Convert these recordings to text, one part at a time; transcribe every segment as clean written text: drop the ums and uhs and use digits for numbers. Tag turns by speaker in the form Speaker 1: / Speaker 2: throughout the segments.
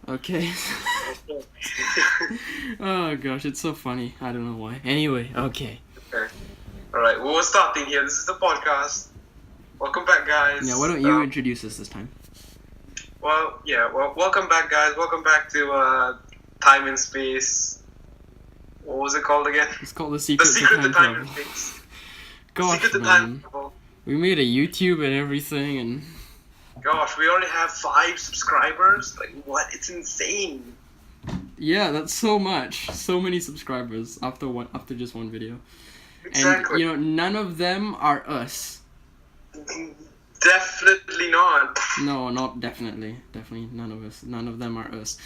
Speaker 1: Okay. Oh gosh, it's so funny. I don't know why. Anyway, okay.
Speaker 2: Okay. Alright, well, we're starting here. This is the podcast. Welcome back, guys.
Speaker 1: Yeah, why don't you introduce us this time?
Speaker 2: Well, welcome back, guys. Welcome back to Time and Space. What was it called again?
Speaker 1: It's called The Secret,
Speaker 2: to Time and
Speaker 1: Travel.
Speaker 2: Space.
Speaker 1: Gosh,
Speaker 2: Secret to
Speaker 1: man.
Speaker 2: Time Travel.
Speaker 1: We made a YouTube and everything, and
Speaker 2: Gosh, we already have 5 subscribers. Like, what? It's insane.
Speaker 1: yeah, that's so much. So many subscribers after just one video.
Speaker 2: Exactly.
Speaker 1: And none of them are us.
Speaker 2: Definitely not.
Speaker 1: No, not definitely. Definitely none of us. None of them are us.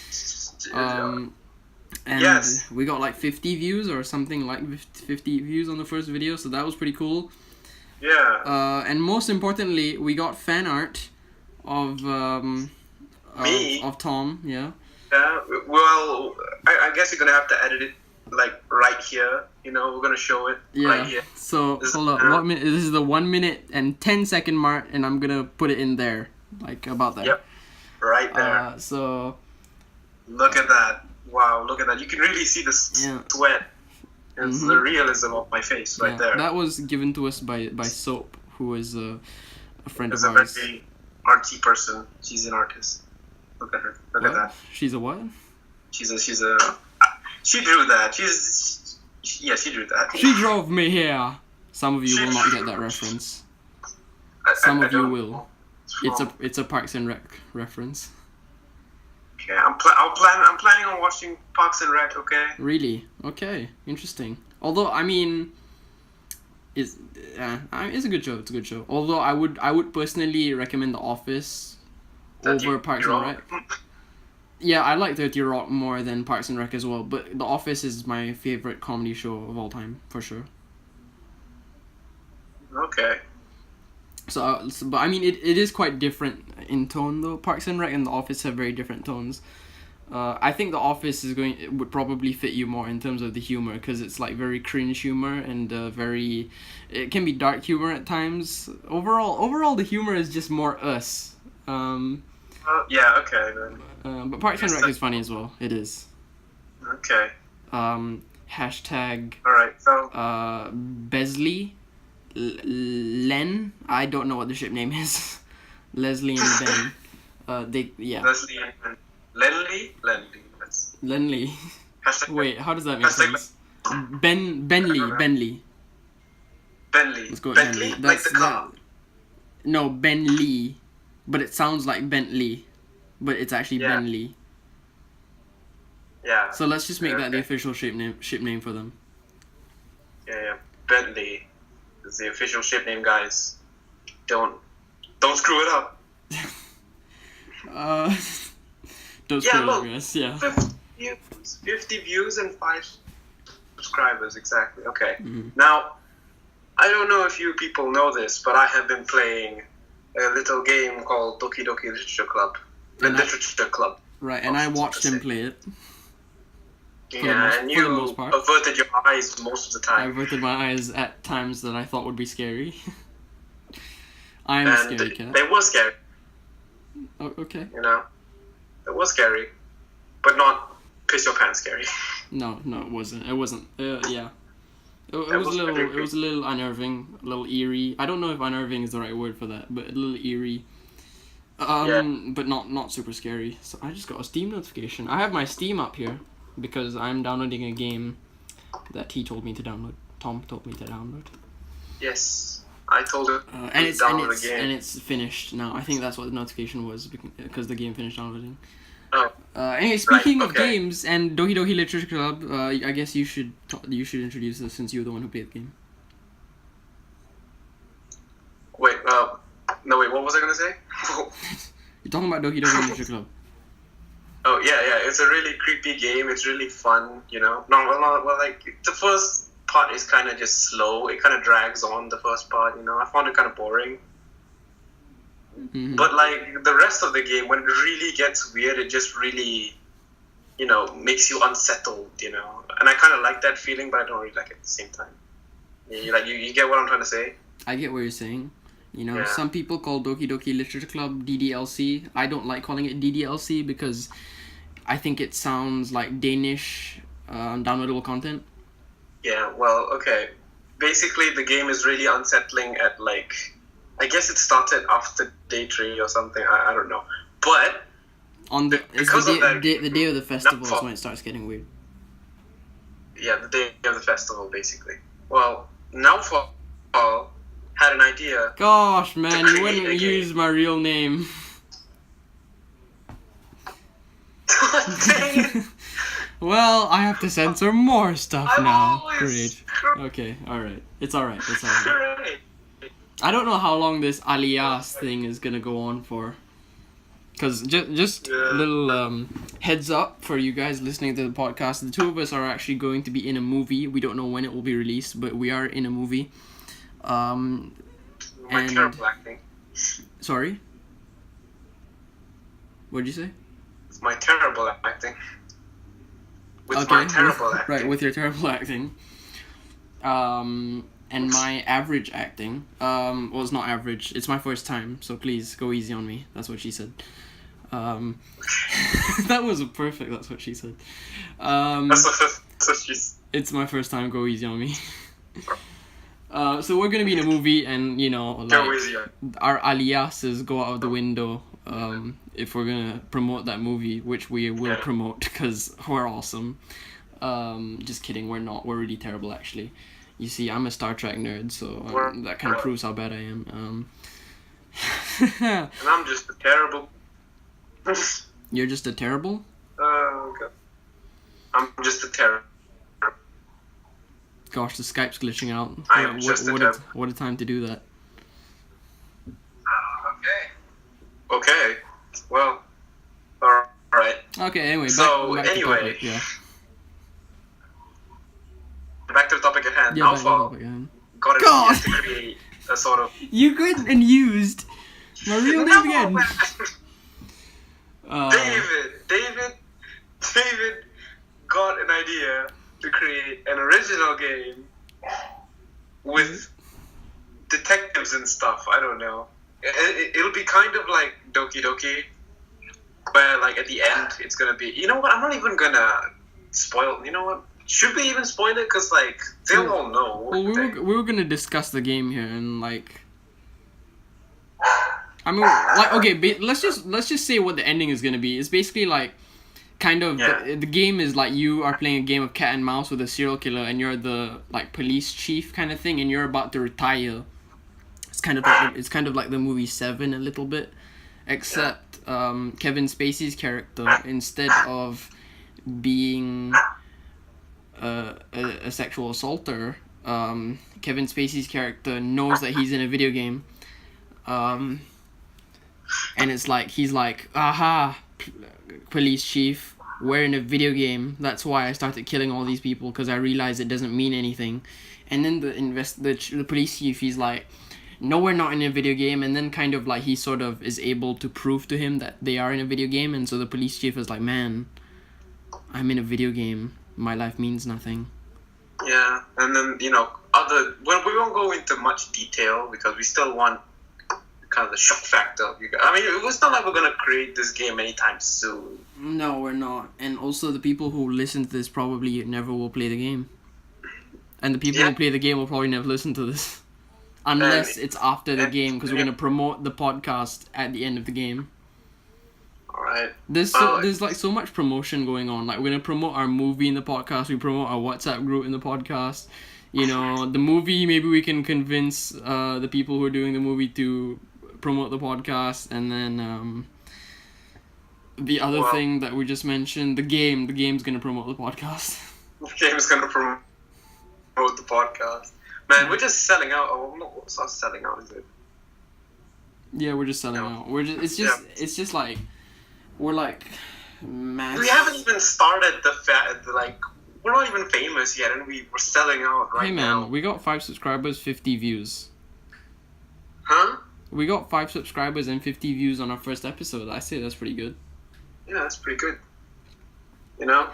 Speaker 1: And
Speaker 2: Yes.
Speaker 1: we got like 50 views or something like 50 views on the first video, so that was pretty cool.
Speaker 2: Yeah.
Speaker 1: And most importantly, we got fan art of
Speaker 2: Me?
Speaker 1: of Tom. Yeah.
Speaker 2: Yeah. Well, I guess you're gonna have to edit it like right here. You know, we're gonna show it right here.
Speaker 1: So
Speaker 2: This-
Speaker 1: hold up. What minute? This is the 1 minute and 10-second mark, and I'm gonna put it in there, like about there.
Speaker 2: Yep. Right there.
Speaker 1: So
Speaker 2: Look at that. Wow, look at that. You can really see the
Speaker 1: Yeah.
Speaker 2: sweat. It's the realism of my face right there.
Speaker 1: that was given to us by Soap, who is a friend
Speaker 2: It's
Speaker 1: of
Speaker 2: a
Speaker 1: ours.
Speaker 2: very artsy person. She's an artist. Look at her. Look at
Speaker 1: What?
Speaker 2: that.
Speaker 1: She's a what?
Speaker 2: She drew that. She drew that.
Speaker 1: She drove me here. Some of you
Speaker 2: She
Speaker 1: will not get
Speaker 2: drew-
Speaker 1: that reference.
Speaker 2: I
Speaker 1: Some of you
Speaker 2: don't
Speaker 1: will.
Speaker 2: know.
Speaker 1: It's a Parks and Rec reference.
Speaker 2: Okay, I'm planning on watching Parks and Rec. Okay.
Speaker 1: Really? Okay. Interesting. Although I mean, it's a good show. It's a good show. Although I would personally recommend The Office over Parks and Rec. Yeah, I like 30 Rock more than Parks and Rec as well, but The Office is my favorite comedy show of all time for sure.
Speaker 2: Okay.
Speaker 1: But I mean, it is quite different in tone though. Parks and Rec and The Office have very different tones. I think The Office would probably fit you more in terms of the humor, because it's like very cringe humor and it can be dark humor at times. Overall, the humor is just more us.
Speaker 2: Yeah. Okay then.
Speaker 1: But Parks and Rec is funny as well. It is.
Speaker 2: Okay.
Speaker 1: Hashtag
Speaker 2: All right. So.
Speaker 1: Besley. Len, I don't know what the ship name is. Leslie and Ben.
Speaker 2: Leslie and Lenley. That's
Speaker 1: Lenley.
Speaker 2: hashtag
Speaker 1: Wait, how does that make
Speaker 2: Hashtag
Speaker 1: sense? Benley.
Speaker 2: Bentley.
Speaker 1: Let's go with
Speaker 2: Bentley,
Speaker 1: Bentley.
Speaker 2: like the car.
Speaker 1: No, Bentley, but it sounds like Bentley, but it's actually
Speaker 2: Yeah.
Speaker 1: Bentley.
Speaker 2: Yeah.
Speaker 1: So let's just make that the
Speaker 2: Okay.
Speaker 1: official ship name for them.
Speaker 2: Yeah. Bentley is the official ship name, guys. Don't screw it up.
Speaker 1: Don't
Speaker 2: Yeah,
Speaker 1: screw it up,
Speaker 2: look.
Speaker 1: guys. Yeah.
Speaker 2: 50 views and 5 subscribers, exactly. Okay.
Speaker 1: Mhm.
Speaker 2: Now, I don't know if you people know this, but I have been playing a little game called Doki Doki Literature Club.
Speaker 1: And I-
Speaker 2: Literature Club.
Speaker 1: Right, and I watched him play it.
Speaker 2: Yeah, and
Speaker 1: for the
Speaker 2: you
Speaker 1: most part.
Speaker 2: averted your eyes most of the
Speaker 1: I
Speaker 2: time.
Speaker 1: averted my eyes at times that I thought would be scary. I am a
Speaker 2: And
Speaker 1: scary cat.
Speaker 2: they were scary,
Speaker 1: Oh, okay.
Speaker 2: you know? It was scary, but not piss your pants scary.
Speaker 1: No, it wasn't. It wasn't. Yeah. It
Speaker 2: That
Speaker 1: was
Speaker 2: was
Speaker 1: a little.
Speaker 2: very
Speaker 1: It was a little unnerving, a little eerie. I don't know if unnerving is the right word for that, but a little eerie. But not super scary. So I just got a Steam notification. I have my Steam up here because I'm downloading a game that he told me to download. Tom told me to download.
Speaker 2: Yes, I told him
Speaker 1: And
Speaker 2: to
Speaker 1: it's
Speaker 2: download the game.
Speaker 1: and it's finished now. I think that's what the notification was because the game finished downloading.
Speaker 2: Oh,
Speaker 1: Anyway, speaking of
Speaker 2: okay.
Speaker 1: games and Doki Doki Literature Club, I guess you should introduce us since you're the one who played the game.
Speaker 2: wait, no, wait, what was I gonna say?
Speaker 1: You're talking about Doki Doki Literature Club.
Speaker 2: Oh, yeah, it's a really creepy game. It's really fun, you know? Like, the first part is kind of just slow. It kind of drags on, the first part, you know? I found it kind of boring.
Speaker 1: Mhm.
Speaker 2: But, like, the rest of the game, when it really gets weird, it just really, you know, makes you unsettled, you know? And I kind of like that feeling, but I don't really like it at the same time. You get what I'm trying to say?
Speaker 1: I get what you're saying. You know,
Speaker 2: Yeah.
Speaker 1: some people call Doki Doki Literature Club DDLC. I don't like calling it DDLC because I think it sounds like Danish downloadable content.
Speaker 2: Yeah, well, okay. Basically, the game is really unsettling at, like, I guess it started after day 3 or something. I don't know. But
Speaker 1: On the
Speaker 2: because of that,
Speaker 1: the day of the festival is
Speaker 2: Nightfall.
Speaker 1: when it starts getting weird.
Speaker 2: Yeah, the day of the festival, basically. Well, Nowfall had an idea.
Speaker 1: Gosh, man,
Speaker 2: To
Speaker 1: you
Speaker 2: create
Speaker 1: wouldn't
Speaker 2: a game.
Speaker 1: use my real name.
Speaker 2: Dang it.
Speaker 1: Well, I have to censor more stuff
Speaker 2: I'm
Speaker 1: now.
Speaker 2: always
Speaker 1: Great. Okay, alright. It's alright. It's alright.
Speaker 2: correct.
Speaker 1: I don't know how long this alias thing is gonna go on for. Cause just
Speaker 2: Yeah.
Speaker 1: a little heads up for you guys listening to the podcast. The two of us are actually going to be in a movie. We don't know when it will be released, but we are in a movie.
Speaker 2: My
Speaker 1: And-
Speaker 2: terrible acting.
Speaker 1: Sorry. What'd you say?
Speaker 2: It's my terrible acting. With my terrible acting.
Speaker 1: Right, with your terrible acting. And my average acting. Well, it's not average. It's my first time, so please go easy on me. That's what she said. That was perfect. That's what she said.
Speaker 2: That's what she's.
Speaker 1: It's my first time. Go easy on me. So we're gonna be in a movie, and you know,
Speaker 2: Go
Speaker 1: like
Speaker 2: easy.
Speaker 1: our aliases go out of the window. If we're gonna promote that movie, which we will
Speaker 2: Yeah.
Speaker 1: promote because we're awesome. Just kidding, we're not. We're really terrible, actually. You see, I'm a Star Trek nerd, so that kind of proves how bad I am.
Speaker 2: And I'm just a terrible.
Speaker 1: You're just a terrible?
Speaker 2: Oh, God. I'm just a terrible.
Speaker 1: Gosh, the Skype's glitching out.
Speaker 2: I am just a terrible.
Speaker 1: What a time to do that.
Speaker 2: Okay. Well. Alright.
Speaker 1: Okay, anyway,
Speaker 2: So,
Speaker 1: back to
Speaker 2: anyway.
Speaker 1: topic, yeah.
Speaker 2: Back to the topic at hand.
Speaker 1: Yeah, back to
Speaker 2: Nowfall
Speaker 1: topic, yeah.
Speaker 2: got an
Speaker 1: God!
Speaker 2: idea to create a sort of.
Speaker 1: You went and used my real name again.
Speaker 2: man.
Speaker 1: Uh,
Speaker 2: David got an idea to create an original game with detectives and stuff. I don't know. It'll be kind of like Doki Doki, where like at the end it's gonna be. You know what? I'm not even gonna spoil. You know what? Should we even spoil it? Cause like they'll all know.
Speaker 1: Well, we were gonna discuss the game here and like. I mean, like, okay, let's just say what the ending is gonna be. It's basically like, kind of
Speaker 2: Yeah.
Speaker 1: the game is like you are playing a game of cat and mouse with a serial killer, and you're the like police chief kind of thing, and you're about to retire. It's kind of like the movie Seven a little bit, except Kevin Spacey's character, instead of being a sexual assaulter, Kevin Spacey's character knows that he's in a video game. And it's like, he's like, aha, police chief, we're in a video game. That's why I started killing all these people, because I realized it doesn't mean anything. And then the police chief, he's like, no, we're not in a video game. And then kind of like he sort of is able to prove to him that they are in a video game. And so the police chief is like, man, I'm in a video game. My life means nothing.
Speaker 2: Yeah, and then we won't go into much detail because we still want kind of the shock factor. I mean, it's not like we're gonna create this game anytime soon.
Speaker 1: No, we're not. And also the people who listen to this probably never will play the game. And the people who play the game will probably never listen to this. Unless it's after the game, because we're going to promote the podcast at the end of the game.
Speaker 2: Alright.
Speaker 1: There's like so much promotion going on. Like, we're going to promote our movie in the podcast. We promote our WhatsApp group in the podcast. You know, the movie, maybe we can convince the people who are doing the movie to promote the podcast. And then the other thing that we just mentioned, the game's going to promote the podcast.
Speaker 2: The game's gonna promote the podcast. Man, we're just selling out. Oh, it's not selling out, is it?
Speaker 1: Yeah, we're just selling out. It's just like, we're like, mass.
Speaker 2: We haven't even started we're not even famous yet, and we're selling out right now.
Speaker 1: Hey man, we got 5 subscribers, 50 views.
Speaker 2: Huh?
Speaker 1: We got 5 subscribers and 50 views on our first episode. I say that's pretty good.
Speaker 2: Yeah, that's pretty good. You know?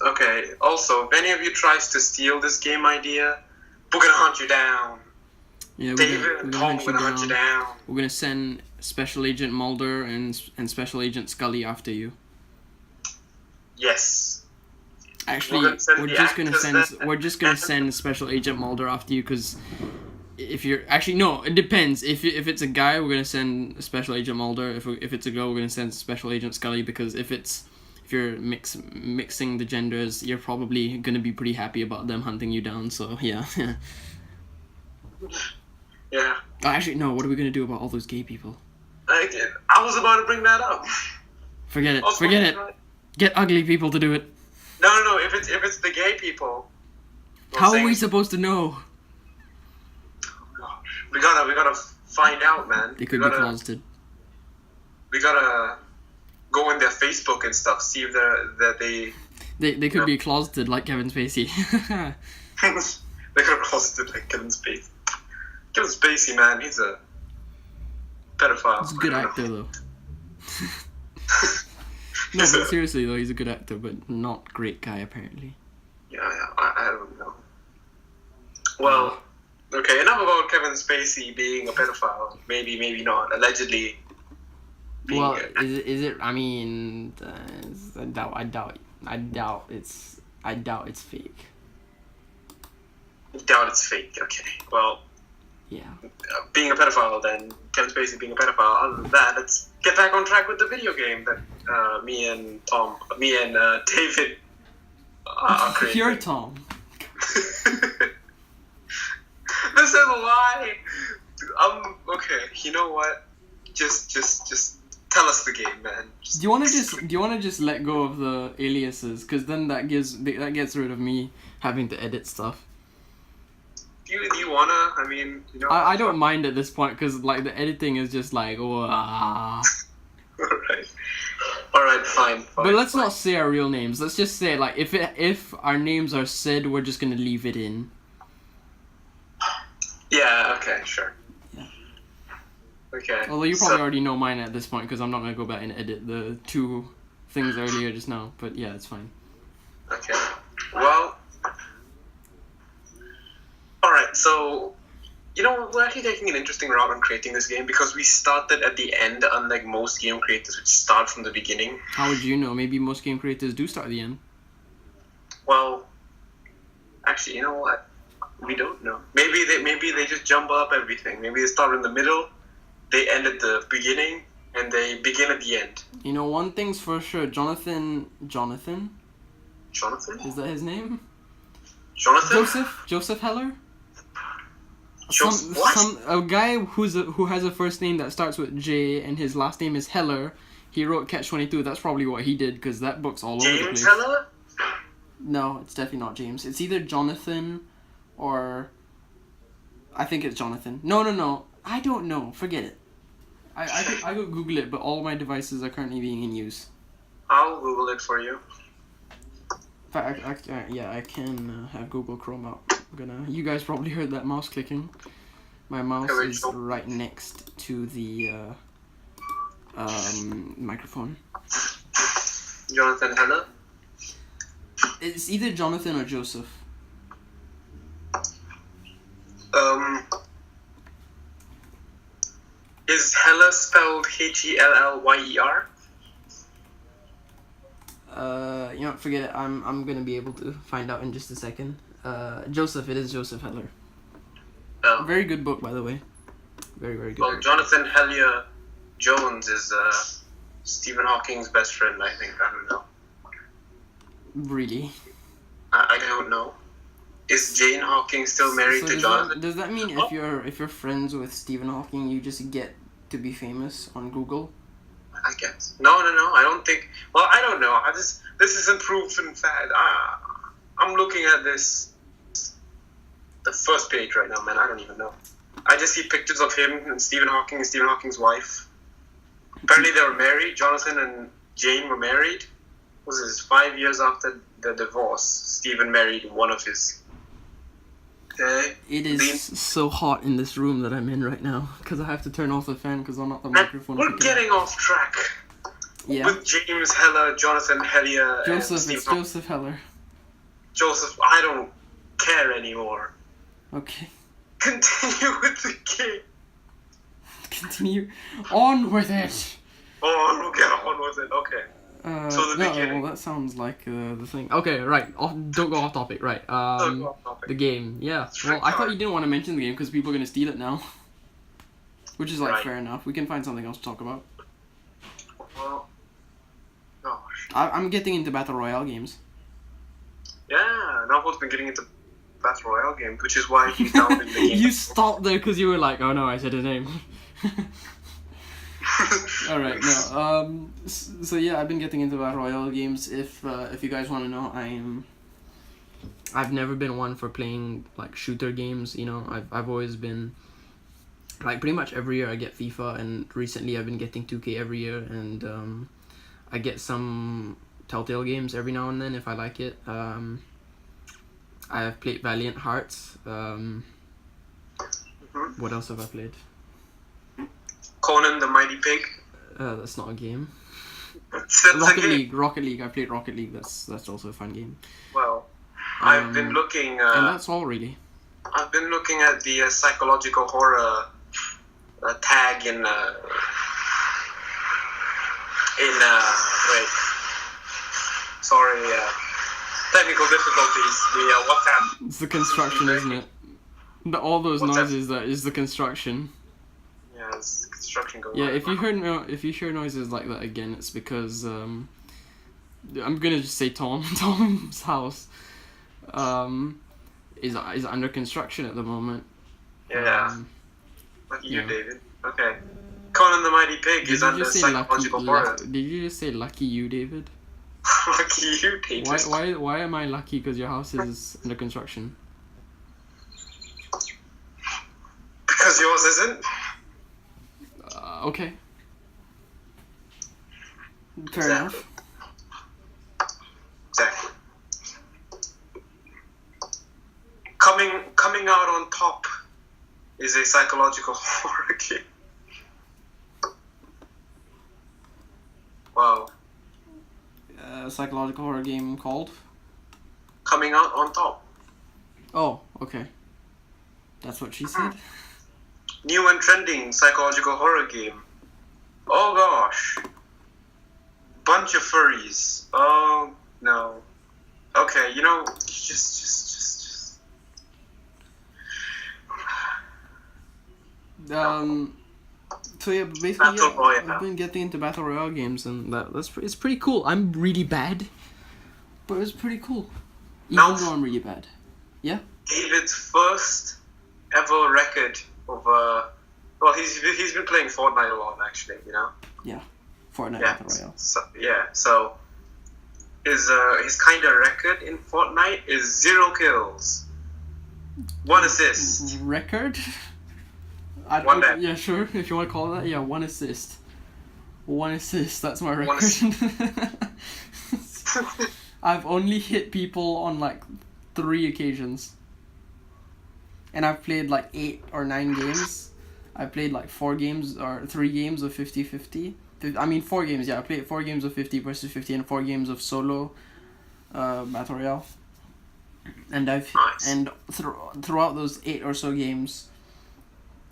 Speaker 2: Okay, also, if any of you tries to steal this game idea, we're gonna hunt you down.
Speaker 1: Yeah,
Speaker 2: David and Tom, we're gonna hunt you down.
Speaker 1: We're gonna send Special Agent Mulder and Special Agent Scully after you.
Speaker 2: Yes.
Speaker 1: Actually,
Speaker 2: We're gonna send
Speaker 1: we're
Speaker 2: the
Speaker 1: just gonna
Speaker 2: actors
Speaker 1: send
Speaker 2: then.
Speaker 1: we're just gonna send Special Agent Mulder after you, because if you're actually no, it depends. If it's a guy, we're gonna send Special Agent Mulder. If it's a girl, we're gonna send Special Agent Scully, because if you're mixing the genders, you're probably gonna be pretty happy about them hunting you down. So yeah.
Speaker 2: Yeah.
Speaker 1: Oh, actually, no. What are we gonna do about all those gay people?
Speaker 2: I was about to bring that up.
Speaker 1: Forget it.
Speaker 2: I was
Speaker 1: Forget it.
Speaker 2: wondering-
Speaker 1: Get ugly people to do it.
Speaker 2: No. If it's the gay people. we're
Speaker 1: How are
Speaker 2: saying-
Speaker 1: we supposed to know?
Speaker 2: Gosh, we gotta find out, man.
Speaker 1: They could
Speaker 2: we
Speaker 1: be
Speaker 2: gotta,
Speaker 1: closeted.
Speaker 2: We gotta go in their Facebook and stuff. See if they
Speaker 1: They could
Speaker 2: Yeah.
Speaker 1: be closeted like Kevin Spacey.
Speaker 2: they could have closeted like Kevin Spacey. Kevin Spacey, man, he's a pedophile.
Speaker 1: He's a good
Speaker 2: I don't
Speaker 1: actor
Speaker 2: know.
Speaker 1: though. No, but seriously though, he's a good actor, but not great guy apparently.
Speaker 2: Yeah, I don't know. Well, okay, enough about Kevin Spacey being a pedophile. Maybe not. Allegedly. Being
Speaker 1: Well,
Speaker 2: a-
Speaker 1: is it? I mean, I doubt it's fake.
Speaker 2: doubt it's fake. Okay, well,
Speaker 1: Yeah.
Speaker 2: being a pedophile, then Kevin Spacey being a pedophile. Other than that, let's get back on track with the video game that me and David are creating.
Speaker 1: You're Tom.
Speaker 2: This is a lie. Okay. You know what? Just tell us the game, man.
Speaker 1: Do you wanna just let go of the aliases? Cause then that gets rid of me having to edit stuff.
Speaker 2: Do you wanna? I mean, you know.
Speaker 1: I don't mind at this point, cause like the editing is just like
Speaker 2: All right. Fine.
Speaker 1: But let's not say our real names. Let's just say like if our names are Sid, we're just gonna leave it in.
Speaker 2: Yeah. Okay. Sure.
Speaker 1: Yeah.
Speaker 2: Okay.
Speaker 1: Although you probably already know mine at this point, because I'm not gonna go back and edit the two things earlier just now. But yeah, it's fine.
Speaker 2: Okay. Well. All right. So, you know, we're actually taking an interesting route on creating this game because we started at the end, unlike most game creators, which start from the beginning.
Speaker 1: How would you know? Maybe most game creators do start at the end.
Speaker 2: Well, actually, you know what? We don't know. Maybe they just jumble up everything. Maybe they start in the middle, they end at the beginning, and they begin at the end.
Speaker 1: You know, one thing's for sure. Jonathan,
Speaker 2: Jonathan?
Speaker 1: is that his name?
Speaker 2: Jonathan?
Speaker 1: Joseph Heller.
Speaker 2: What?
Speaker 1: A guy who has a first name that starts with J and his last name is Heller. He wrote Catch-22. That's probably what he did, because that book's all over the
Speaker 2: James
Speaker 1: place.
Speaker 2: Heller?
Speaker 1: No, it's definitely not James. It's either Jonathan or I think it's Jonathan. No. I don't know. Forget it. I could Google it, but all my devices are currently being in use.
Speaker 2: I'll Google it for you.
Speaker 1: In fact, I can have Google Chrome up. You guys probably heard that mouse clicking. My mouse
Speaker 2: Okay,
Speaker 1: is
Speaker 2: Rachel.
Speaker 1: right next to the microphone.
Speaker 2: Jonathan Heller?
Speaker 1: It's either Jonathan or Joseph.
Speaker 2: Is Heller spelled Hellyer?
Speaker 1: You know, forget it. I'm gonna be able to find out in just a second. Joseph. It is Joseph Heller.
Speaker 2: Oh.
Speaker 1: Very good book, by the way. Very, very good.
Speaker 2: Well, Jonathan Hellier Jones is Stephen Hawking's best friend, I think. I don't know.
Speaker 1: Really?
Speaker 2: I don't know. Is Jane Hawking still married
Speaker 1: So
Speaker 2: to Jonathan?
Speaker 1: does that mean
Speaker 2: Oh.
Speaker 1: if you're friends with Stephen Hawking, you just get to be famous on Google?
Speaker 2: I guess. No. I don't think. Well, I don't know. This isn't proven fact. I'm looking at the first page right now, man. I don't even know. I just see pictures of him and Stephen Hawking and Stephen Hawking's wife. Apparently, they were married. Jonathan and Jane were married. Was this 5 years after the divorce? Stephen married one of his. Okay.
Speaker 1: It is so hot in this room that I'm in right now, because I have to turn off the fan because I'm not the
Speaker 2: Man,
Speaker 1: microphone.
Speaker 2: we're
Speaker 1: picking up.
Speaker 2: getting off track.
Speaker 1: Yeah.
Speaker 2: With James Heller, Jonathan Hellier, and
Speaker 1: Joseph,
Speaker 2: Stephen
Speaker 1: it's
Speaker 2: Hawking.
Speaker 1: Joseph Heller.
Speaker 2: Joseph, I don't care anymore.
Speaker 1: Okay.
Speaker 2: Continue with the game.
Speaker 1: Continue on with it.
Speaker 2: Oh, we'll get on with it. Okay. So the
Speaker 1: no,
Speaker 2: beginning.
Speaker 1: well, that sounds like the thing. Okay, right. Don't go off topic. Right.
Speaker 2: Don't go off topic.
Speaker 1: The game. Yeah.
Speaker 2: Street
Speaker 1: Well, I thought
Speaker 2: car.
Speaker 1: you didn't want to mention the game because people are gonna steal it now. Which is like
Speaker 2: Right.
Speaker 1: fair enough. We can find something else to talk about.
Speaker 2: Well, gosh.
Speaker 1: I'm getting into battle royale games.
Speaker 2: Yeah, Novel's been getting into Battle Royale games, which is why he's down in the game.
Speaker 1: You stopped there because you were like, oh no, I said his name. All right, no. So yeah, I've been getting into battle royale games. If you guys want to know, I've never been one for playing like shooter games. You know, I've always been like pretty much every year I get FIFA, and recently I've been getting 2K every year, and I get some Telltale games every now and then if I like it. I have played Valiant Hearts. What else have I played?
Speaker 2: Conan the Mighty Pig.
Speaker 1: That's not a game.
Speaker 2: That's a game.
Speaker 1: Rocket League. I played Rocket League. That's also a fun game.
Speaker 2: Well, I've been looking.
Speaker 1: And that's all really.
Speaker 2: I've been looking at the psychological horror tag in wait. Sorry, technical difficulties. The WhatsApp.
Speaker 1: It's the construction, isn't it? All those
Speaker 2: What's that?
Speaker 1: noises. That is the construction.
Speaker 2: Yeah, it's construction going
Speaker 1: Yeah,
Speaker 2: on.
Speaker 1: if you hear noises like that again, it's because I'm gonna just say Tom's house is under construction at the moment.
Speaker 2: Yeah. Lucky you,
Speaker 1: yeah.
Speaker 2: David. Okay. Conan the Mighty Pig is under psychological horror.
Speaker 1: Did you just say lucky you, David?
Speaker 2: Lucky you, David.
Speaker 1: Why am I lucky because your house is under construction?
Speaker 2: Because yours isn't?
Speaker 1: Okay. Fair
Speaker 2: Exactly.
Speaker 1: enough.
Speaker 2: Exactly. Coming out on top is a psychological horror game. Wow.
Speaker 1: Psychological horror game called?
Speaker 2: Coming out on top.
Speaker 1: Oh, okay. That's what she said?
Speaker 2: New and trending psychological horror game. Oh gosh. Bunch of furries. Oh no. Okay, you know, just.
Speaker 1: So yeah, basically,
Speaker 2: Battle
Speaker 1: yeah,
Speaker 2: Royale.
Speaker 1: I've been getting into battle royale games, and it's pretty cool. I'm really bad, but it's pretty cool, even
Speaker 2: Now-
Speaker 1: though I'm really bad.
Speaker 2: David's first ever record of well, he's been playing Fortnite a lot actually, you know.
Speaker 1: Fortnite
Speaker 2: Yeah.
Speaker 1: battle royale.
Speaker 2: So his kind of record in Fortnite is 0 kills, 1 assist.
Speaker 1: Record?
Speaker 2: One death.
Speaker 1: Yeah, sure. If you want to call it that, yeah, 1 assist. 1 assist. That's my record. I've only hit people on like 3 occasions. And I've played like 8 or 9 games. I played like 4 games or 3 games of 50-50. I mean 4 games, yeah. I played 4 games of 50 versus 50 and 4 games of solo battle royale. And
Speaker 2: Nice.
Speaker 1: throughout those 8 or so games,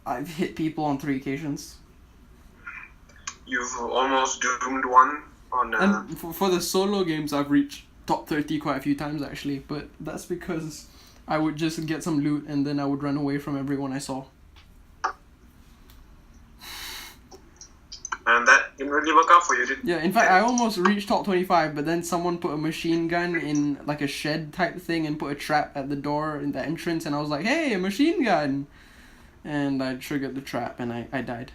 Speaker 1: I've hit people on 3 occasions.
Speaker 2: You've almost doomed one on.
Speaker 1: And for the solo games, I've reached top 30 quite a few times actually, but that's because I would just get some loot and then I would run away from everyone I saw.
Speaker 2: And that didn't really work out for you, did it?
Speaker 1: Yeah, in fact, I almost reached top 25, but then someone put a machine gun in like a shed type thing and put a trap at the door in the entrance, and I was like, hey, a machine gun! And I triggered the trap and I died.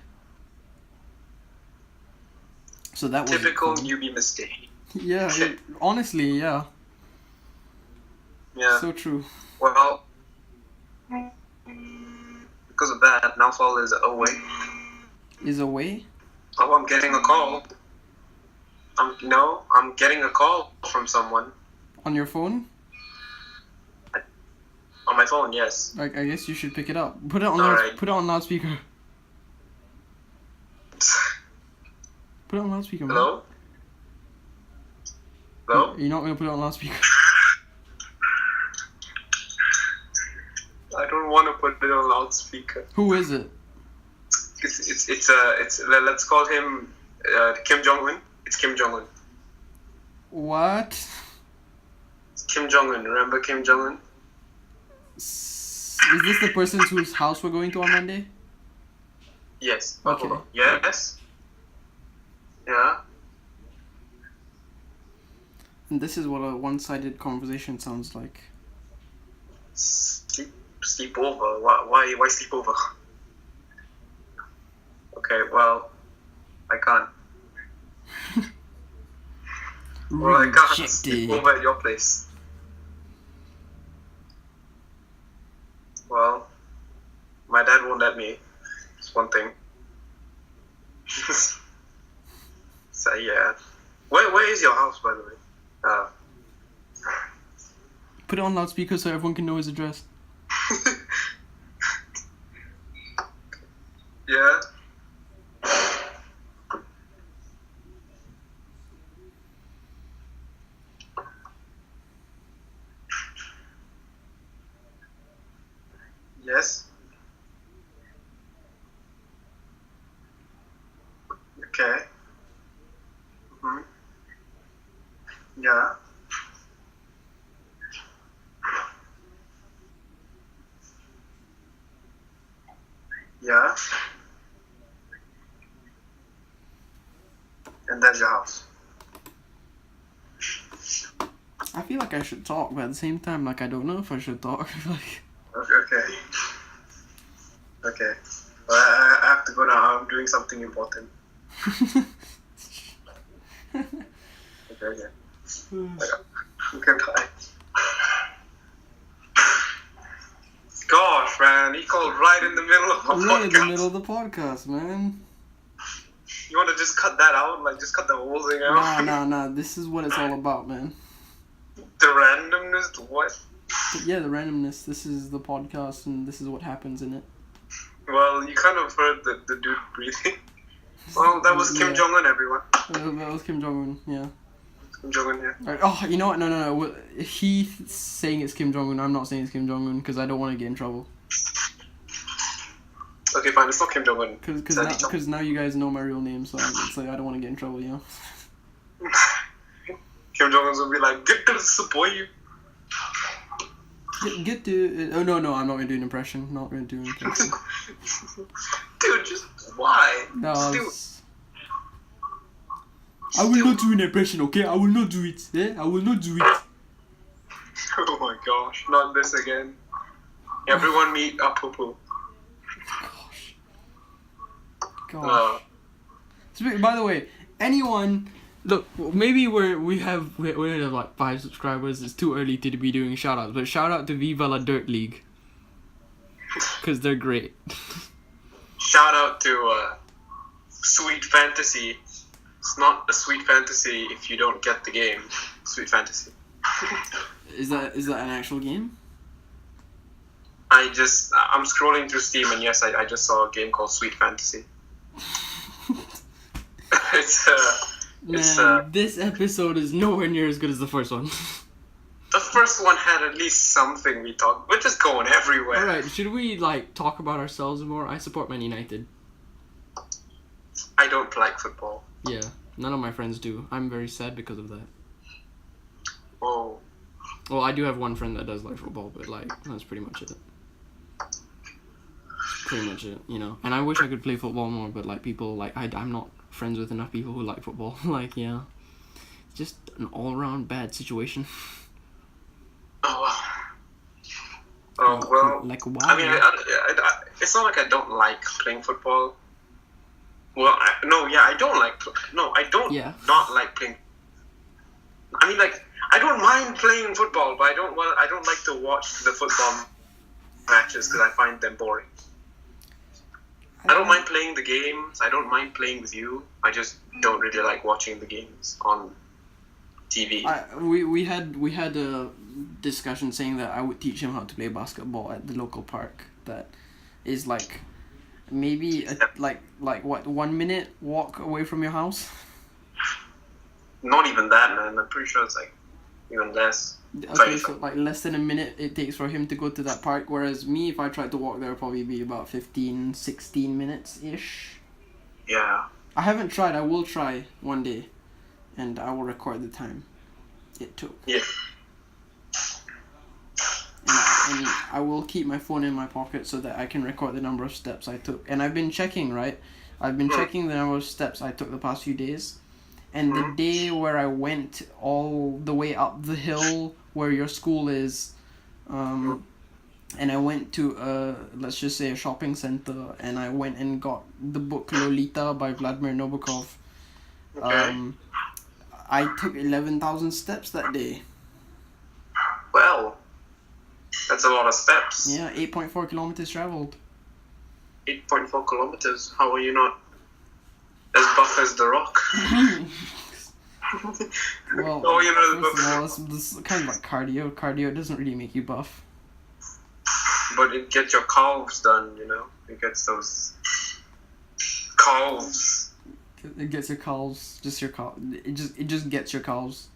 Speaker 1: So that was
Speaker 2: Typical
Speaker 1: fun.
Speaker 2: newbie mistake.
Speaker 1: Yeah, honestly, yeah.
Speaker 2: Yeah.
Speaker 1: So true.
Speaker 2: Well, because of that, Nowfall is away.
Speaker 1: Is away?
Speaker 2: Oh, I'm getting a call. I'm getting a call from someone
Speaker 1: On your phone?
Speaker 2: on my phone. Yes.
Speaker 1: Like, I guess you should pick it up. Put it on
Speaker 2: Alright.
Speaker 1: put it on loudspeaker. Put it on loudspeaker, man.
Speaker 2: Hello. Hello.
Speaker 1: You're not gonna put it on loudspeaker.
Speaker 2: I don't want to put it on loudspeaker.
Speaker 1: Who is it?
Speaker 2: It's let's call him Kim Jong Un. It's Kim Jong Un.
Speaker 1: What?
Speaker 2: Kim Jong Un. Remember Kim Jong Un?
Speaker 1: Is this the person whose house we're going to on Monday?
Speaker 2: Yes.
Speaker 1: Okay.
Speaker 2: Hold on. Yes. Yeah.
Speaker 1: And this is what a one-sided conversation sounds like.
Speaker 2: Sleep over. Why sleep over? Okay. Well, I can't. Well, I can't sleep over at your place. Well, my dad won't let me. It's one thing. So yeah. Where is your house, by the way?
Speaker 1: Put it on loudspeaker so everyone can know his address.
Speaker 2: Yeah. Yes. Okay. Mm-hmm. Yeah. Yeah. And that's your house.
Speaker 1: I feel like I should talk, but at the same time, like, I don't know if I should talk. Like,
Speaker 2: Okay. Okay. Well, I have to go now. I'm doing something important. Okay. Goodbye. Gosh, man, he called right in the middle of a
Speaker 1: right
Speaker 2: podcast.
Speaker 1: in the middle of the podcast, man.
Speaker 2: You want to just cut that out? Like, just cut the whole thing out?
Speaker 1: Nah. This is what it's all about, man.
Speaker 2: The randomness, the what?
Speaker 1: But yeah, the randomness. This is the podcast, and this is what happens in it.
Speaker 2: Well, you kind of heard the dude breathing. Well, that was Kim
Speaker 1: Yeah.
Speaker 2: Jong-un, everyone.
Speaker 1: That was Kim Jong-un, yeah.
Speaker 2: Kim Jong-un, yeah.
Speaker 1: Right. Oh, you know what? No. He's saying it's Kim Jong-un. I'm not saying it's Kim Jong-un because I don't want to get in trouble.
Speaker 2: Okay, fine, it's not Kim Jong-un.
Speaker 1: Because now you guys know my real name, so it's like I don't want to get in trouble, you know?
Speaker 2: Kim Jong-un's gonna be like, get to the boy, you.
Speaker 1: Get to... Oh, no, I'm not going to do an impression. Not going to do an impression.
Speaker 2: Dude, just why?
Speaker 1: No,
Speaker 2: Just
Speaker 1: I will not do an impression, okay? I will not do it. I will not do it.
Speaker 2: Oh my gosh, not this again. Everyone meet Apupu.
Speaker 1: Gosh. By the way, anyone... Look, maybe we have like 5 subscribers. It's too early to be doing shoutouts, but shout out to Viva La Dirt League. Because they're great.
Speaker 2: Shout out to Sweet Fantasy. It's not a sweet fantasy if you don't get the game. Sweet Fantasy.
Speaker 1: Is that an actual game?
Speaker 2: I'm scrolling through Steam and yes, I just saw a game called Sweet Fantasy.
Speaker 1: This episode is nowhere near as good as the first one.
Speaker 2: The first one had at least something we talked. We're just going everywhere.
Speaker 1: Alright, should we like talk about ourselves more? I support Man United.
Speaker 2: I don't like football.
Speaker 1: Yeah, none of my friends do. I'm very sad because of that.
Speaker 2: Oh.
Speaker 1: Well, I do have one friend that does like football, but like that's pretty much it. Pretty much it, you know. And I wish I could play football more, but like people like I'm not friends with enough people who like football. Like, yeah, it's just an all-around bad situation.
Speaker 2: Oh well.
Speaker 1: Like why?
Speaker 2: I mean, it's not like I don't like playing football. Well, I don't like. No, I don't.
Speaker 1: Yeah.
Speaker 2: Not like playing. I mean, like I don't mind playing football, but I don't like to watch the football matches because I find them boring. I don't mind playing the games. I don't mind playing with you. I just don't really like watching the games on TV.
Speaker 1: We had a discussion saying that I would teach him how to play basketball at the local park that is like maybe like what 1 minute walk away from your house.
Speaker 2: Not even that, man. I'm pretty sure it's like even less.
Speaker 1: Okay, so like less than a minute it takes for him to go to that park, whereas me, if I tried to walk there, it'd probably be about 15-16 minutes ish.
Speaker 2: Yeah.
Speaker 1: I haven't tried. I will try one day, and I will record the time. it took.
Speaker 2: Yeah.
Speaker 1: And I will keep my phone in my pocket so that I can record the number of steps I took. And I've been checking, right? I've been checking the number of steps I took the past few days. And the day where I went all the way up the hill where your school is, and I went to let's just say a shopping center, and I went and got the book Lolita by Vladimir Nabokov.
Speaker 2: Okay.
Speaker 1: I took 11,000 steps that day.
Speaker 2: Well, that's a lot of steps.
Speaker 1: Yeah, 8.4 kilometers traveled.
Speaker 2: 8.4 kilometers. How are you not as buff as The Rock?
Speaker 1: Well,
Speaker 2: Oh, you know,
Speaker 1: first of all, this is kind of like cardio. Cardio doesn't really make you buff.
Speaker 2: but it gets your calves done, you know? It gets those calves.
Speaker 1: It gets your calves, just your cal. It just gets your calves.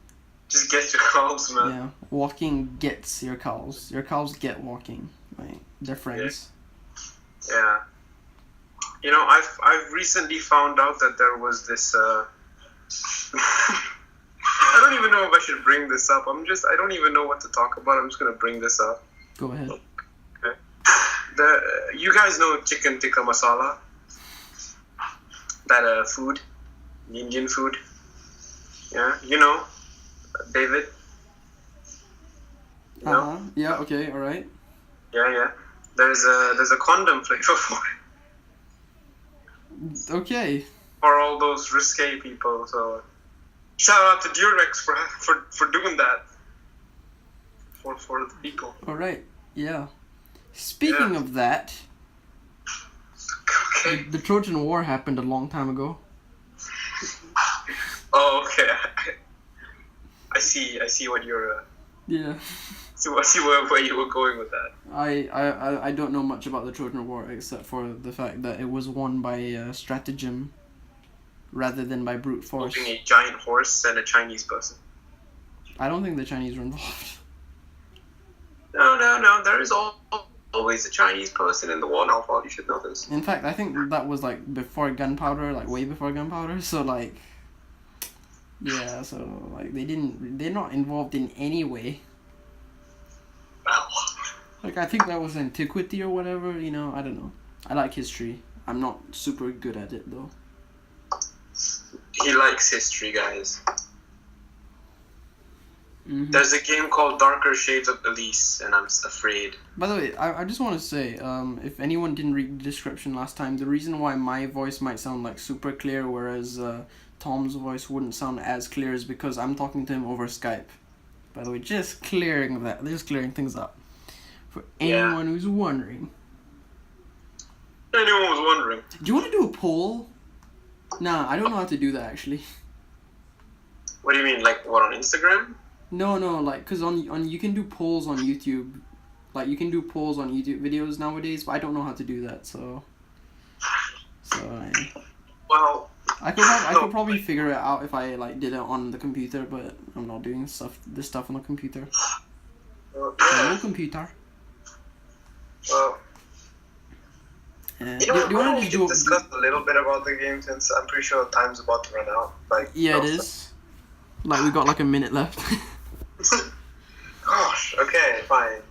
Speaker 2: Just get your calves, man.
Speaker 1: Yeah, walking gets your calves. Your calves get walking. Like they're friends.
Speaker 2: Yeah. You know, I've recently found out that there was this. I don't even know if I should bring this up. I don't even know what to talk about. I'm just gonna bring this up.
Speaker 1: Go ahead.
Speaker 2: Okay. You guys know chicken tikka masala? That food, Indian food. Yeah, you know, David. You know?
Speaker 1: Yeah. Okay. All right.
Speaker 2: Yeah. There's a condom flavor for it.
Speaker 1: Okay.
Speaker 2: For all those risque people. So shout out to Durex for doing that. For the people.
Speaker 1: All right. Yeah. Speaking of that,
Speaker 2: Okay.
Speaker 1: the Trojan War happened a long time ago.
Speaker 2: Oh, okay. I see what you're.
Speaker 1: Yeah.
Speaker 2: I see where you were going with that.
Speaker 1: I don't know much about the Trojan War except for the fact that it was won by stratagem rather than by brute force.
Speaker 2: Holding a giant horse and a Chinese person.
Speaker 1: I don't think the Chinese were involved.
Speaker 2: No. There is always a Chinese person in the war novel. You should know this.
Speaker 1: In fact, I think that was like before gunpowder, like way before gunpowder. So like, yeah. So like they're not involved in any way.
Speaker 2: Well,
Speaker 1: Like I think that was antiquity or whatever. You know, I don't know. I like history. I'm not super good at it though.
Speaker 2: he likes history, guys.
Speaker 1: Mm-hmm.
Speaker 2: There's a game called Darker Shades of Elise, and I'm afraid.
Speaker 1: By the way, I just want to say, if anyone didn't read the description last time, the reason why my voice might sound like super clear, whereas Tom's voice wouldn't sound as clear, is because I'm talking to him over Skype. By the way, just clearing things up for anyone who's wondering.
Speaker 2: Anyone was wondering.
Speaker 1: Do you want to do a poll? Nah, I don't know how to do that actually.
Speaker 2: What do you mean, like what, on Instagram?
Speaker 1: No, like, cause on you can do polls on YouTube, like you can do polls on YouTube videos nowadays, but I don't know how to do that, so
Speaker 2: Well,
Speaker 1: I could probably figure it out if I like did it on the computer, but I'm not doing this stuff on the computer. No computer.
Speaker 2: Well,
Speaker 1: Do
Speaker 2: you know,
Speaker 1: you want to
Speaker 2: we
Speaker 1: just
Speaker 2: can
Speaker 1: do?
Speaker 2: discuss a little bit about the game since I'm pretty sure time's about to run out. Like,
Speaker 1: Yeah, it is. Like we got like a minute left.
Speaker 2: Gosh. Okay. Fine.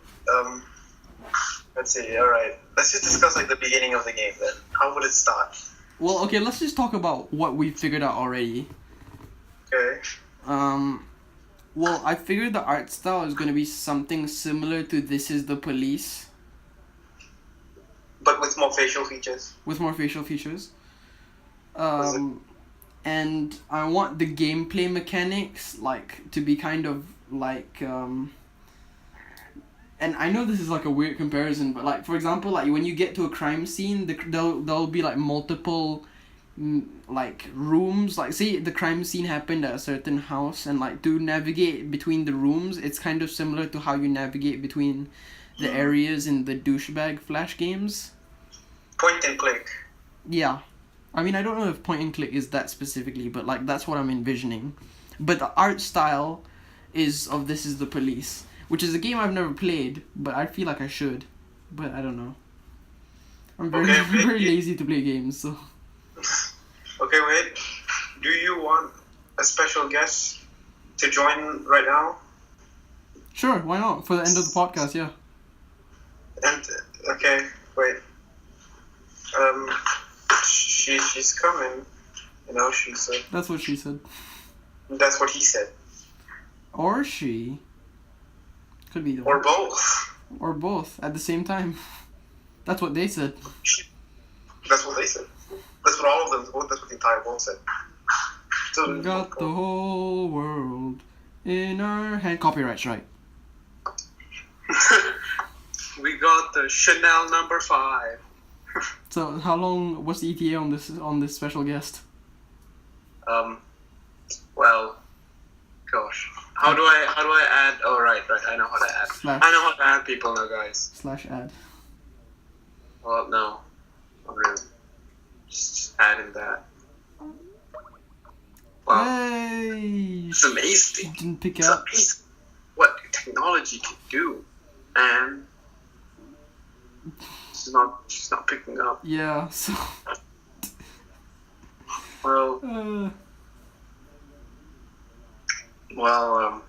Speaker 2: Let's see. All right. Let's just discuss like the beginning of the game then. How would it start?
Speaker 1: Well, okay, let's just talk about what we figured out already.
Speaker 2: Okay.
Speaker 1: Well, I figured the art style is gonna be something similar to This Is the Police.
Speaker 2: But with more facial features.
Speaker 1: With more facial features. And I want the gameplay mechanics like to be kind of like and I know this is like a weird comparison, but like for example, like when you get to a crime scene, there'll be like multiple like rooms. Like say the crime scene happened at a certain house, and like to navigate between the rooms, it's kind of similar to how you navigate between the areas in the douchebag Flash games.
Speaker 2: Point and click.
Speaker 1: Yeah. I mean, I don't know if point and click is that specifically, but like that's what I'm envisioning. But the art style is of This Is the Police, which is a game I've never played, but I feel like I should. But I don't know. I'm very lazy to play games, so.
Speaker 2: Okay, wait. Do you want a special guest to join right now?
Speaker 1: Sure, why not? For the end of the podcast, yeah.
Speaker 2: And okay, wait. She's coming. You know, she said.
Speaker 1: That's what she said.
Speaker 2: That's what he said.
Speaker 1: Or she. Could be the
Speaker 2: Or both.
Speaker 1: Or both at the same time. That's what they said.
Speaker 2: That's what they said. That's what all of them. That's what the entire world said. So,
Speaker 1: We got the whole world in our hand. Copyright strike.
Speaker 2: We got the Chanel number 5.
Speaker 1: So how long? What's the ETA on this special guest?
Speaker 2: Well, gosh, how do I add? Oh, right, I know how to add. I know how to add people now, guys.
Speaker 1: /add.
Speaker 2: Well, no, not really. Just adding that. Wow,
Speaker 1: Hey!
Speaker 2: it's amazing.
Speaker 1: Didn't pick
Speaker 2: It's
Speaker 1: up.
Speaker 2: amazing what technology can do, and she's not picking up.
Speaker 1: Yeah. So.
Speaker 2: Well. Well,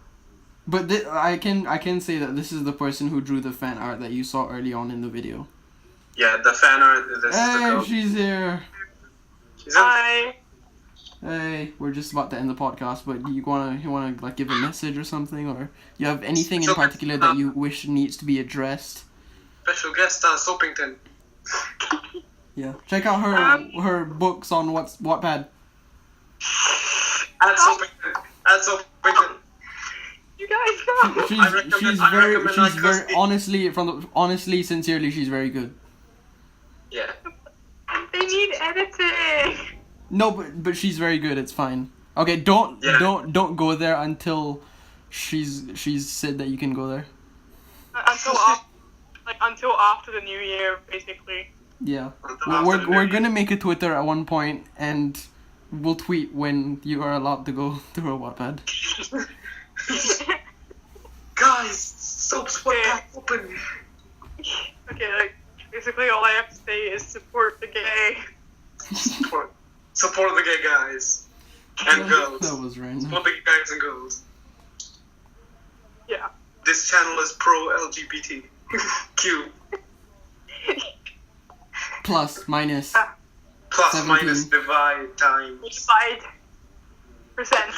Speaker 1: But I can say that this is the person who drew the fan art that you saw early on in the video.
Speaker 2: yeah, the fan art. This is the
Speaker 1: Hey,
Speaker 2: girl.
Speaker 1: she's here.
Speaker 2: Hi.
Speaker 1: Hey, we're just about to end the podcast, but you wanna like give a message or something, or you have anything in particular that you wish needs to be addressed?
Speaker 2: Special guest Soapington.
Speaker 1: Yeah, check out her books on Wattpad.
Speaker 2: Add Soapington. Add Soapington.
Speaker 3: You guys go.
Speaker 1: She's very honestly, sincerely, she's very good.
Speaker 2: Yeah.
Speaker 3: They need editing.
Speaker 1: No, but she's very good. It's fine. Okay, don't go there until she's said that you can go there.
Speaker 3: Until after the new year, basically.
Speaker 1: Yeah, we're gonna make a Twitter at one point, and we'll tweet when you are allowed to go through a Wattpad.
Speaker 2: Guys, Soap's Wattpad open.
Speaker 3: Okay, like basically all I have to say is support the gay.
Speaker 2: Support the gay guys and girls.
Speaker 1: That was random.
Speaker 2: Support the gay guys and girls.
Speaker 3: Yeah.
Speaker 2: This channel is pro LGBT. Q.
Speaker 1: Plus, minus.
Speaker 2: Plus
Speaker 1: 17.
Speaker 2: minus divide times.
Speaker 3: Multiplied percent.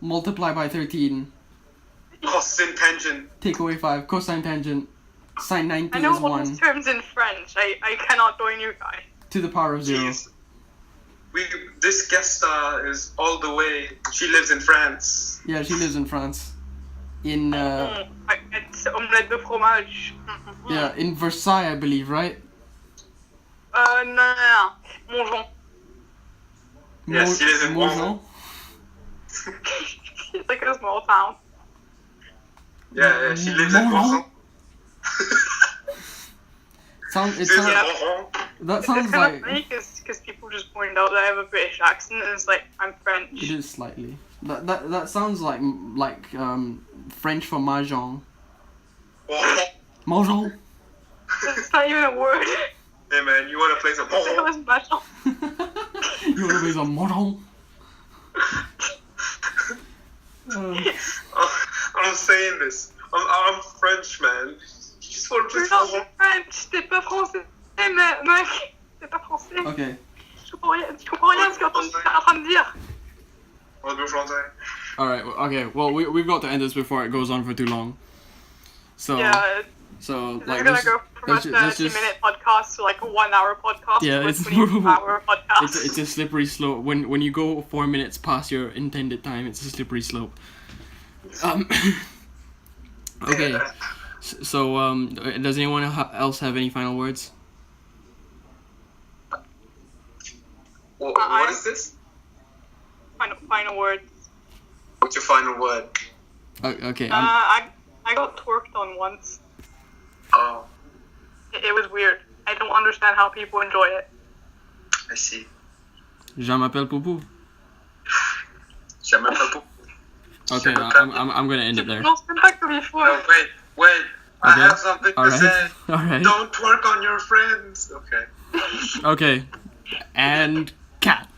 Speaker 1: Multiply by 13.
Speaker 2: Cosine tangent.
Speaker 1: Take away 5. Cosine tangent. Sine 90
Speaker 3: I know
Speaker 1: is
Speaker 3: all
Speaker 1: 1.
Speaker 3: those terms in French. I cannot join you guys.
Speaker 1: To the power of 0.
Speaker 2: Jeez. This guest star is all the way. She lives in France.
Speaker 1: Yeah, she lives in France. In,
Speaker 3: It's omelette de fromage.
Speaker 1: yeah, in Versailles, I believe, right?
Speaker 3: No. Mongeon.
Speaker 2: Yes, she lives in
Speaker 1: Montjean.
Speaker 3: It's like a small town.
Speaker 2: Yeah, she lives in
Speaker 1: Montjean?
Speaker 2: That
Speaker 1: That
Speaker 3: It's
Speaker 1: sounds
Speaker 3: kind
Speaker 1: like...
Speaker 3: of funny because people just point out that I have a British accent and it's like, I'm French.
Speaker 1: It is slightly. That sounds like French for mahjong. Mahjong.
Speaker 3: It's not even a word.
Speaker 2: Hey man, you wanna play some
Speaker 3: It was mahjong.
Speaker 1: You wanna play some mahjong?
Speaker 2: I'm saying this. I'm French, man. You just wanna play
Speaker 3: You're
Speaker 2: some
Speaker 3: not French, t'es pas français, mec. T'es pas français.
Speaker 1: Okay.
Speaker 3: Tu comprends rien à ce que t'es en train de dire.
Speaker 2: On va jouer au français.
Speaker 1: Alright, okay, well, we've got to end this before it goes on for too long. So,
Speaker 3: Yeah,
Speaker 1: so
Speaker 3: we're
Speaker 1: like,
Speaker 3: gonna go from a
Speaker 1: let's
Speaker 3: 30-minute podcast to like a 1 hour podcast
Speaker 1: Yeah,
Speaker 3: to a
Speaker 1: it's
Speaker 3: 24-hour podcast.
Speaker 1: it's a slippery slope. When you go 4 minutes past your intended time, it's a slippery slope. Okay, so does anyone else have any final words?
Speaker 2: What is this?
Speaker 3: Final words.
Speaker 2: What's your final word?
Speaker 1: Okay.
Speaker 3: I got twerked on once.
Speaker 2: Oh,
Speaker 3: It was weird. I don't understand how people enjoy it.
Speaker 2: I see.
Speaker 1: Je m'appelle Poupou.
Speaker 2: Je m'appelle Poupou.
Speaker 1: Okay, I'm gonna end it there.
Speaker 3: Non, c'est pas comme il faut.
Speaker 2: No, wait. I
Speaker 1: Okay.
Speaker 2: have something to say.
Speaker 1: Alright.
Speaker 2: Don't twerk on your friends. Okay.
Speaker 1: Okay. And cat.